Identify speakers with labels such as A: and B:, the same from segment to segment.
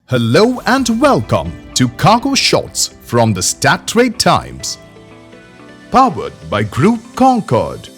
A: Hello and welcome to Cargo Shots from the Stat Trade Times, powered by Group Concorde.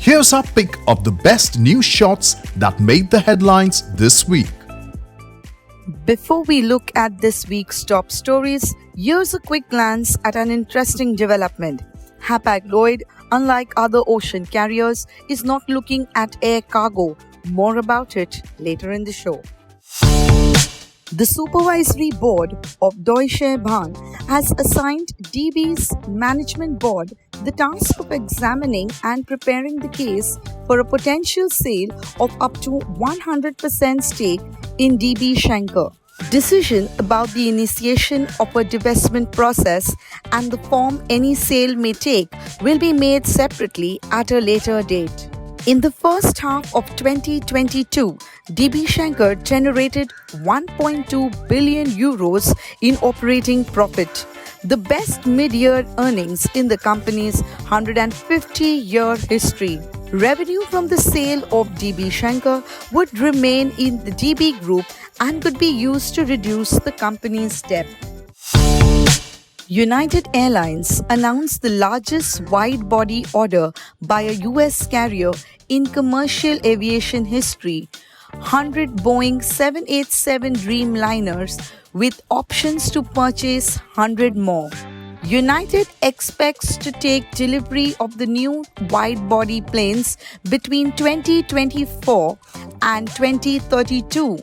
A: Here's our pick of the best news shots that made the headlines this week.
B: Before we look at this week's top stories, here's a quick glance at an interesting development. Hapag-Lloyd, unlike other ocean carriers, is not looking at air cargo. More about it later in the show. The Supervisory Board of Deutsche Bahn has assigned DB's management board the task of examining and preparing the case for a potential sale of up to 100% stake in DB Schenker. Decision about the initiation of a divestment process and the form any sale may take will be made separately at a later date. In the first half of 2022, DB Schenker generated 1.2 billion euros in operating profit, the best mid-year earnings in the company's 150-year history. Revenue from the sale of DB Schenker would remain in the DB group and could be used to reduce the company's debt. United Airlines announced the largest wide-body order by a US carrier in commercial aviation history, 100 Boeing 787 Dreamliners with options to purchase 100 more. United expects to take delivery of the new wide-body planes between 2024 and 2032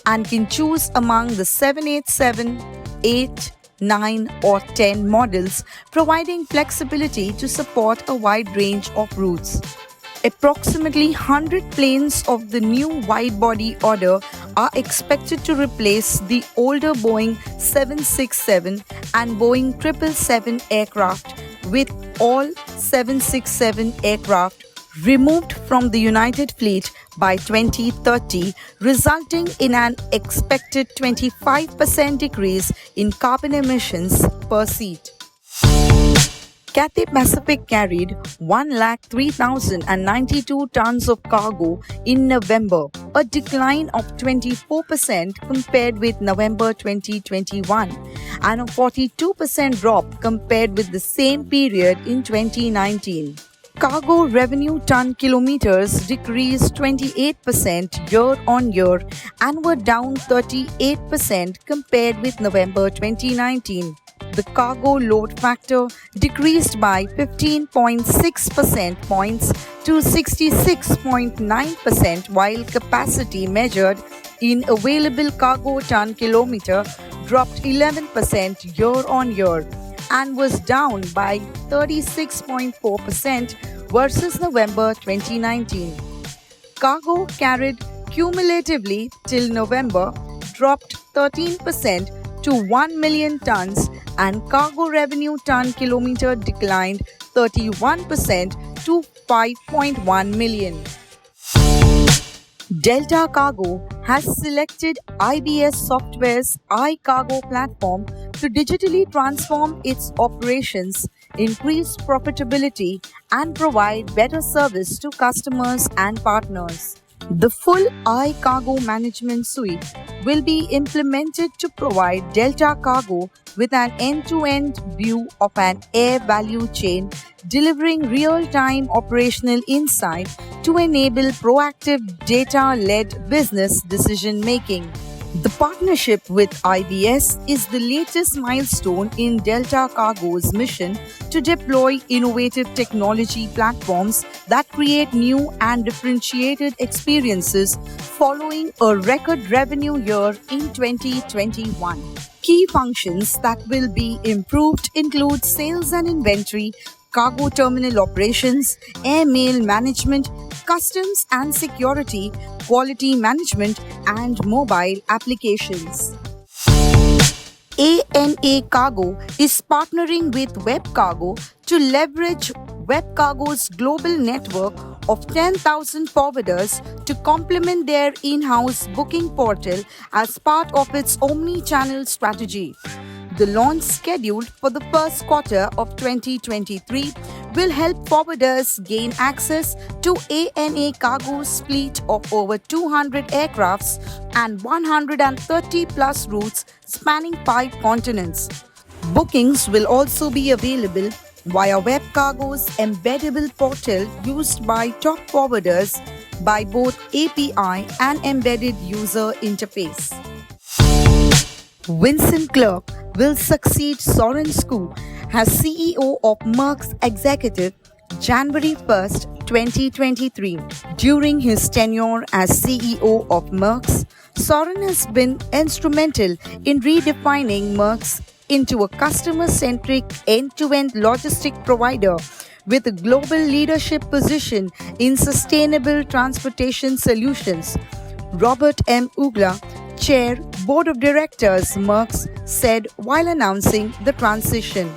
B: and can choose among the 787, 8, 9 or 10 models, providing flexibility to support a wide range of routes. Approximately 100 planes of the new wide-body order are expected to replace the older Boeing 767 and Boeing 777 aircraft, with all 767 aircraft removed from the United fleet by 2030, resulting in an expected 25% decrease in carbon emissions per seat. Cathay Pacific carried 103,092 tons of cargo in November, a decline of 24% compared with November 2021 and a 42% drop compared with the same period in 2019. Cargo revenue ton kilometers decreased 28% year-on-year and were down 38% compared with November 2019. The cargo load factor decreased by 15.6% points to 66.9%, while capacity measured in available cargo ton kilometer dropped 11% year-on-year and was down by 36.4% versus November 2019. Cargo carried cumulatively till November dropped 13% to 1 million tons, and cargo revenue ton kilometer declined 31% to 5.1 million. Delta Cargo has selected IBS Software's iCargo platform to digitally transform its operations, increase profitability, and provide better service to customers and partners. The full iCargo management suite will be implemented to provide Delta Cargo with an end-to-end view of an air value chain, delivering real-time operational insight to enable proactive data-led business decision-making. The partnership with IBS is the latest milestone in Delta Cargo's mission to deploy innovative technology platforms that create new and differentiated experiences following a record revenue year in 2021. Key functions that will be improved include sales and inventory, cargo terminal operations, air mail management, customs and security, quality management, and mobile applications. ANA Cargo is partnering with WebCargo to leverage WebCargo's global network of 10,000 forwarders to complement their in-house booking portal as part of its omni-channel strategy. The launch, scheduled for the first quarter of 2023, will help forwarders gain access to ANA Cargo's fleet of over 200 aircrafts and 130 plus routes spanning 5 continents. Bookings will also be available via WebCargo's embeddable portal used by top forwarders by both API and embedded user interface. Vincent Clerc will succeed Soren Skov as CEO of Maersk Executive January 1st, 2023. During his tenure as CEO of Maersk, Soren has been instrumental in redefining Maersk into a customer-centric end-to-end logistic provider with a global leadership position in sustainable transportation solutions. Robert M. Ugla, Chair, Board of Directors, Maersk, said while announcing the transition.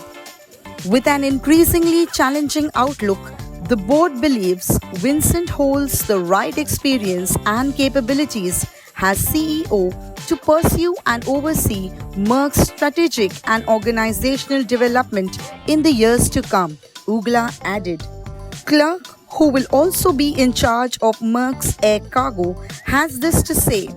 B: With an increasingly challenging outlook, the board believes Vincent holds the right experience and capabilities as CEO to pursue and oversee Maersk's strategic and organizational development in the years to come, Ugla added. Clerc, who will also be in charge of Maersk's air cargo, has this to say.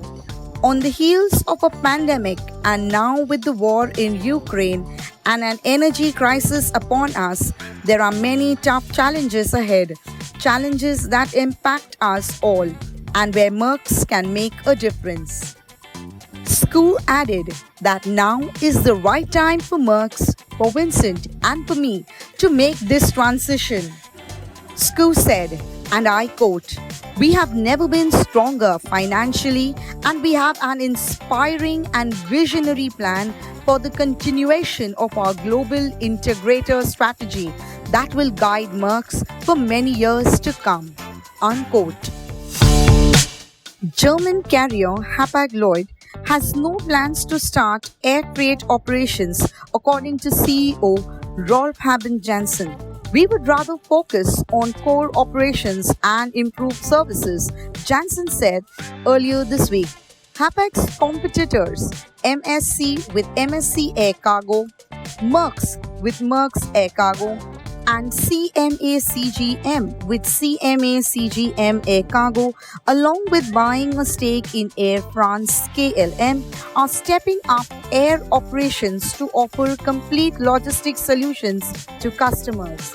B: On the heels of a pandemic and now with the war in Ukraine and an energy crisis upon us, there are many tough challenges ahead, challenges that impact us all and where Maersk can make a difference. Skov added that now is the right time for Maersk, for Vincent and for me to make this transition. Skov said, and I quote, "We have never been stronger financially and we have an inspiring and visionary plan for the continuation of our global integrator strategy that will guide Maersk for many years to come." Unquote. German carrier Hapag-Lloyd has no plans to start air freight operations, according to CEO Rolf Habben Jansen. "We would rather focus on core operations and improve services," Jansen said earlier this week. Hapag's competitors, MSC with MSC Air Cargo, Maersk with Maersk Air Cargo, and CMA-CGM with CMA-CGM Air Cargo, along with buying a stake in Air France KLM, are stepping up air operations to offer complete logistics solutions to customers.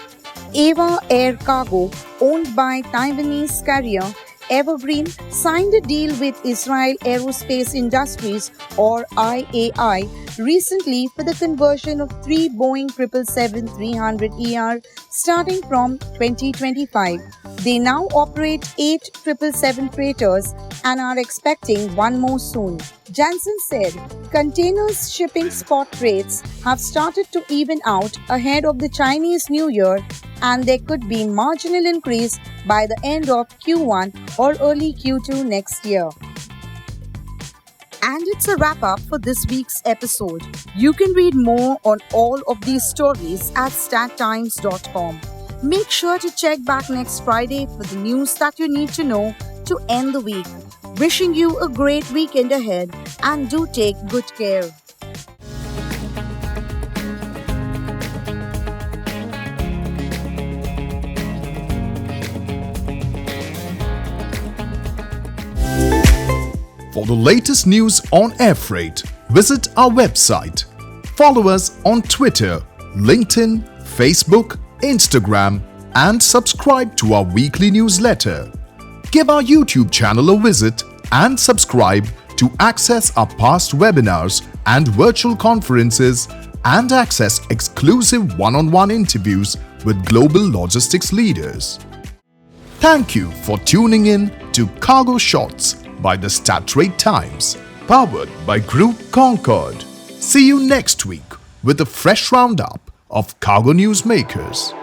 B: EVA Air Cargo, owned by Taiwanese carrier Evergreen, signed a deal with Israel Aerospace Industries or IAI recently for the conversion of 3 Boeing 777-300ER starting from 2025. They now operate 8 777 freighters and are expecting one more soon. Jansen said containers shipping spot rates have started to even out ahead of the Chinese New Year, and there could be marginal increase by the end of Q1 or early Q2 next year. And it's a wrap-up for this week's episode. You can read more on all of these stories at stattimes.com. Make sure to check back next Friday for the news that you need to know to end the week. Wishing you a great weekend ahead, and do take good care.
A: For the latest news on air freight, visit our website. Follow us on Twitter, LinkedIn, Facebook, Instagram, and subscribe to our weekly newsletter. Give our YouTube channel a visit and subscribe to access our past webinars and virtual conferences and access exclusive one-on-one interviews with global logistics leaders. Thank you for tuning in to Cargo Shots by the Start Times, powered by Group Concorde. See you next week with a fresh roundup of cargo news makers.